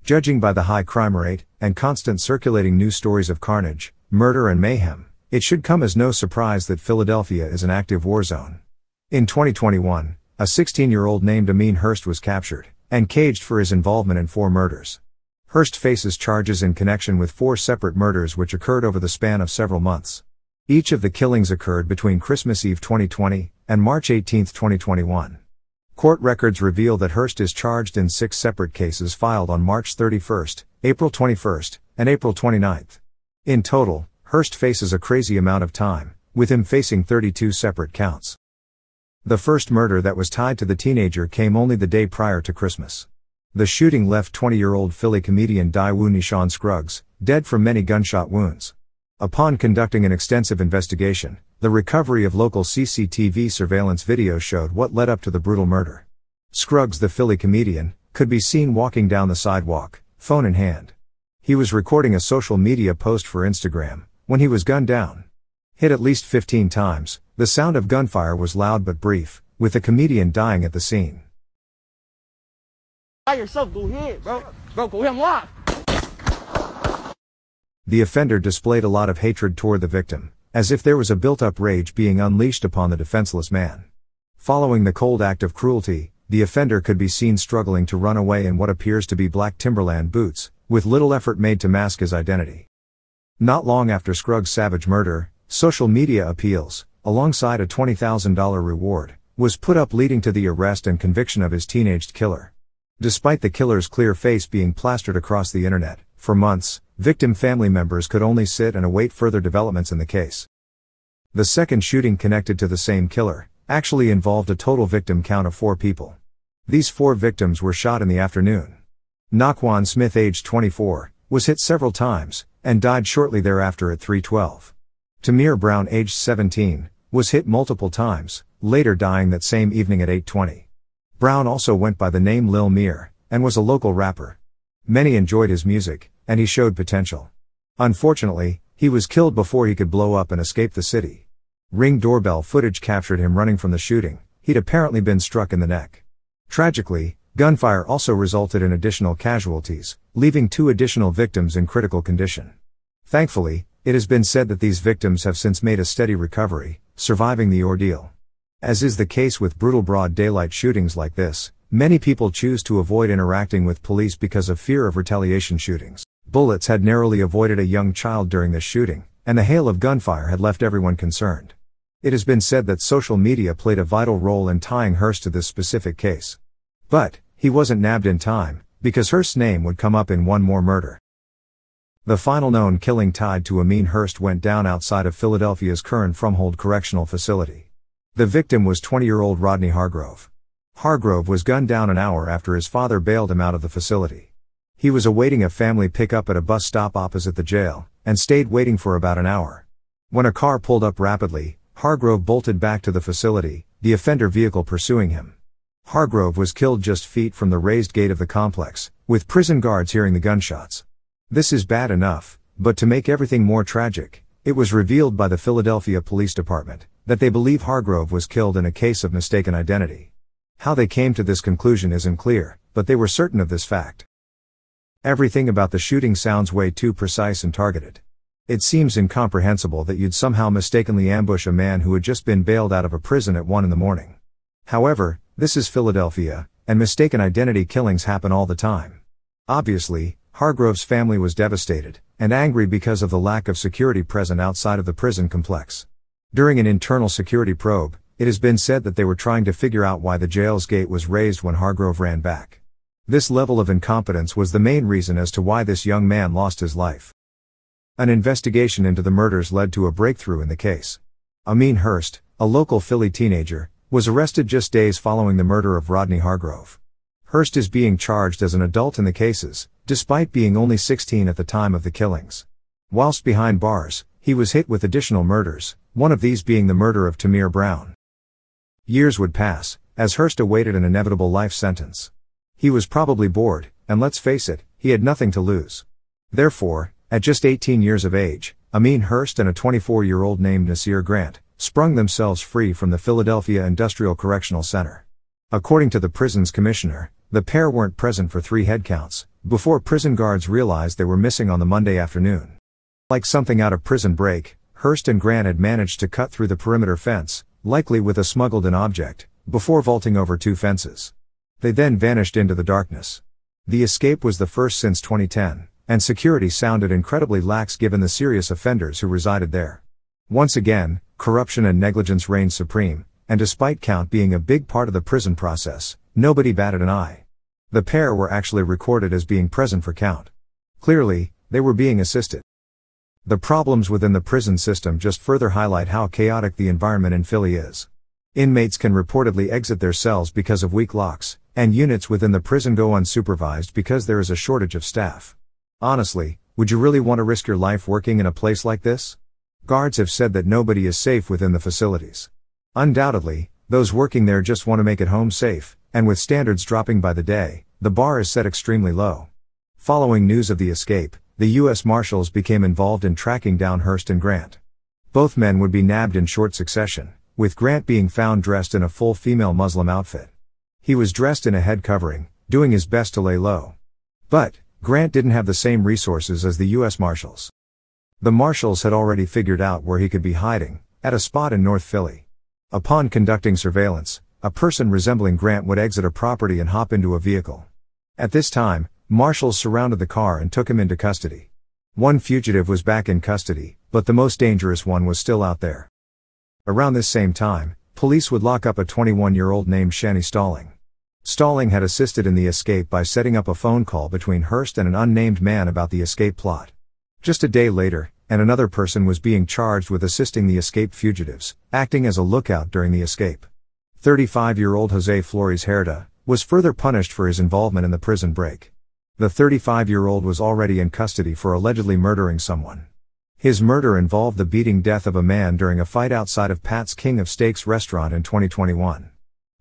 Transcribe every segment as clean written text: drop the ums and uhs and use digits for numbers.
Judging by the high crime rate, and constant circulating news stories of carnage, murder and mayhem, it should come as no surprise that Philadelphia is an active war zone. In 2021, a 16-year-old named Ameen Hurst was captured, and caged for his involvement in 4 murders. Hurst faces charges in connection with 4 separate murders which occurred over the span of several months. Each of the killings occurred between Christmas Eve 2020 and March 18, 2021. Court records reveal that Hurst is charged in 6 separate cases filed on March 31, April 21, and April 29. In total, Hurst faces a crazy amount of time, with him facing 32 separate counts. The first murder that was tied to the teenager came only the day prior to Christmas. The shooting left 20-year-old Philly comedian Daewoo Scruggs dead from many gunshot wounds. Upon conducting an extensive investigation, the recovery of local CCTV surveillance video showed what led up to the brutal murder. Scruggs, the Philly comedian, could be seen walking down the sidewalk, phone in hand. He was recording a social media post for Instagram when he was gunned down. Hit at least 15 times, the sound of gunfire was loud but brief, with the comedian dying at the scene. By yourself, go ahead, bro. Bro, go ahead and walk. The offender displayed a lot of hatred toward the victim, as if there was a built-up rage being unleashed upon the defenseless man. Following the cold act of cruelty, the offender could be seen struggling to run away in what appears to be black Timberland boots, with little effort made to mask his identity. Not long after Scruggs' savage murder, social media appeals, alongside a $20,000 reward, was put up leading to the arrest and conviction of his teenaged killer. Despite the killer's clear face being plastered across the internet, for months, victim family members could only sit and await further developments in the case. The second shooting connected to the same killer actually involved a total victim count of 4 people. These 4 victims were shot in the afternoon. Naquan Smith, aged 24, was hit several times, and died shortly thereafter at 3:12. Tamir Brown, aged 17, was hit multiple times, later dying that same evening at 8:20. Brown also went by the name Lil Mir, and was a local rapper. Many enjoyed his music, and he showed potential. Unfortunately, he was killed before he could blow up and escape the city. Ring doorbell footage captured him running from the shooting. He'd apparently been struck in the neck. Tragically, gunfire also resulted in additional casualties, leaving 2 additional victims in critical condition. Thankfully, it has been said that these victims have since made a steady recovery, surviving the ordeal. As is the case with brutal broad daylight shootings like this, many people choose to avoid interacting with police because of fear of retaliation shootings. Bullets had narrowly avoided a young child during this shooting, and the hail of gunfire had left everyone concerned. It has been said that social media played a vital role in tying Hurst to this specific case. But he wasn't nabbed in time, because Hurst's name would come up in one more murder. The final known killing tied to Ameen Hurst went down outside of Philadelphia's current Fromhold Correctional Facility. The victim was 20-year-old Rodney Hargrove. Hargrove was gunned down an hour after his father bailed him out of the facility. He was awaiting a family pickup at a bus stop opposite the jail, and stayed waiting for about an hour. When a car pulled up rapidly, Hargrove bolted back to the facility, the offender vehicle pursuing him. Hargrove was killed just feet from the raised gate of the complex, with prison guards hearing the gunshots. This is bad enough, but to make everything more tragic, it was revealed by the Philadelphia Police Department that they believe Hargrove was killed in a case of mistaken identity. How they came to this conclusion isn't clear, but they were certain of this fact. Everything about the shooting sounds way too precise and targeted. It seems incomprehensible that you'd somehow mistakenly ambush a man who had just been bailed out of a prison at 1 a.m. However, this is Philadelphia, and mistaken identity killings happen all the time. Obviously, Hargrove's family was devastated, and angry because of the lack of security present outside of the prison complex. During an internal security probe, it has been said that they were trying to figure out why the jail's gate was raised when Hargrove ran back. This level of incompetence was the main reason as to why this young man lost his life. An investigation into the murders led to a breakthrough in the case. Ameen Hurst, a local Philly teenager, was arrested just days following the murder of Rodney Hargrove. Hurst is being charged as an adult in the cases, despite being only 16 at the time of the killings. Whilst behind bars, he was hit with additional murders, one of these being the murder of Tamir Brown. Years would pass, as Hurst awaited an inevitable life sentence. He was probably bored, and let's face it, he had nothing to lose. Therefore, at just 18 years of age, Ameen Hurst and a 24-year-old named Nasir Grant sprung themselves free from the Philadelphia Industrial Correctional Center. According to the prison's commissioner, the pair weren't present for 3 head counts, before prison guards realized they were missing on the Monday afternoon. Like something out of Prison Break, Hurst and Grant had managed to cut through the perimeter fence, likely with a smuggled-in object, before vaulting over 2 fences. They then vanished into the darkness. The escape was the first since 2010, and security sounded incredibly lax given the serious offenders who resided there. Once again, corruption and negligence reigned supreme, and despite count being a big part of the prison process, nobody batted an eye. The pair were actually recorded as being present for count. Clearly, they were being assisted. The problems within the prison system just further highlight how chaotic the environment in Philly is. Inmates can reportedly exit their cells because of weak locks, and units within the prison go unsupervised because there is a shortage of staff. Honestly, would you really want to risk your life working in a place like this? Guards have said that nobody is safe within the facilities. Undoubtedly, those working there just want to make it home safe, and with standards dropping by the day, the bar is set extremely low. Following news of the escape, the U.S. Marshals became involved in tracking down Hurst and Grant. Both men would be nabbed in short succession, with Grant being found dressed in a full female Muslim outfit. He was dressed in a head covering, doing his best to lay low. But Grant didn't have the same resources as the U.S. Marshals. The Marshals had already figured out where he could be hiding, at a spot in North Philly. Upon conducting surveillance, a person resembling Grant would exit a property and hop into a vehicle. At this time, Marshals surrounded the car and took him into custody. One fugitive was back in custody, but the most dangerous one was still out there. Around this same time, police would lock up a 21-year-old named Shani Stalling. Stalling had assisted in the escape by setting up a phone call between Hurst and an unnamed man about the escape plot. Just a day later, and another person was being charged with assisting the escaped fugitives, acting as a lookout during the escape. 35-year-old Jose Flores Herda was further punished for his involvement in the prison break. The 35-year-old was already in custody for allegedly murdering someone. His murder involved the beating death of a man during a fight outside of Pat's King of Steaks restaurant in 2021.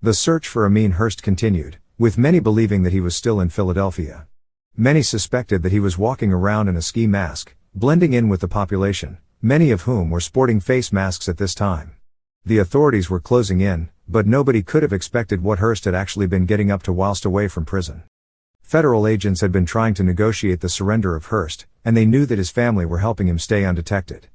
The search for Ameen Hurst continued, with many believing that he was still in Philadelphia. Many suspected that he was walking around in a ski mask, blending in with the population, many of whom were sporting face masks at this time. The authorities were closing in, but nobody could have expected what Hurst had actually been getting up to whilst away from prison. Federal agents had been trying to negotiate the surrender of Hurst, and they knew that his family were helping him stay undetected.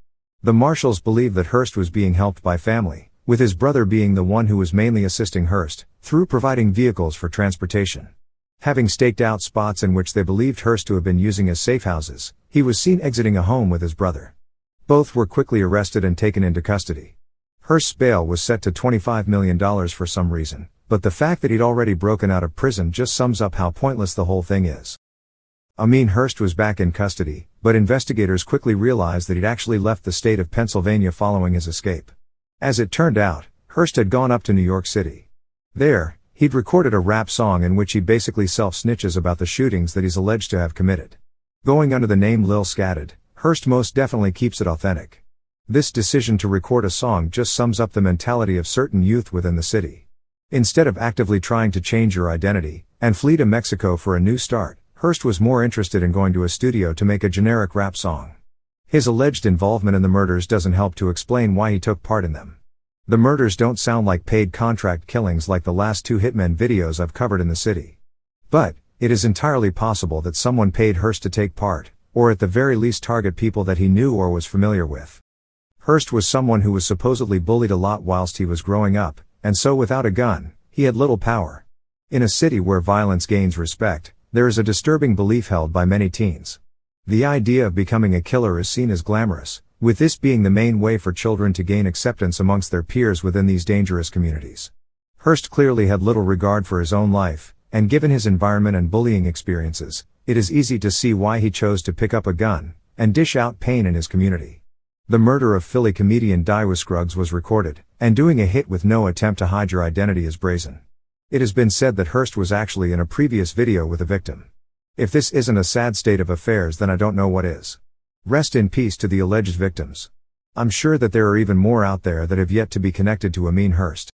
The Marshals believed that Hurst was being helped by family, with his brother being the one who was mainly assisting Hurst, through providing vehicles for transportation. Having staked out spots in which they believed Hurst to have been using as safe houses, he was seen exiting a home with his brother. Both were quickly arrested and taken into custody. Hurst's bail was set to $25 million for some reason, but the fact that he'd already broken out of prison just sums up how pointless the whole thing is. Ameen Hurst was back in custody, but investigators quickly realized that he'd actually left the state of Pennsylvania following his escape. As it turned out, Hurst had gone up to New York City. There, he'd recorded a rap song in which he basically self-snitches about the shootings that he's alleged to have committed. Going under the name Lil Scatted, Hurst most definitely keeps it authentic. This decision to record a song just sums up the mentality of certain youth within the city. Instead of actively trying to change your identity, and flee to Mexico for a new start, Hurst was more interested in going to a studio to make a generic rap song. His alleged involvement in the murders doesn't help to explain why he took part in them. The murders don't sound like paid contract killings like the last 2 Hitmen videos I've covered in the city. But it is entirely possible that someone paid Hurst to take part, or at the very least target people that he knew or was familiar with. Hurst was someone who was supposedly bullied a lot whilst he was growing up, and so without a gun, he had little power. In a city where violence gains respect, there is a disturbing belief held by many teens. The idea of becoming a killer is seen as glamorous, with this being the main way for children to gain acceptance amongst their peers within these dangerous communities. Hurst clearly had little regard for his own life, and given his environment and bullying experiences, it is easy to see why he chose to pick up a gun and dish out pain in his community. The murder of Philly comedian Daiwa Scruggs was recorded, and doing a hit with no attempt to hide your identity is brazen. It has been said that Hurst was actually in a previous video with a victim. If this isn't a sad state of affairs, then I don't know what is. Rest in peace to the alleged victims. I'm sure that there are even more out there that have yet to be connected to Ameen Hurst.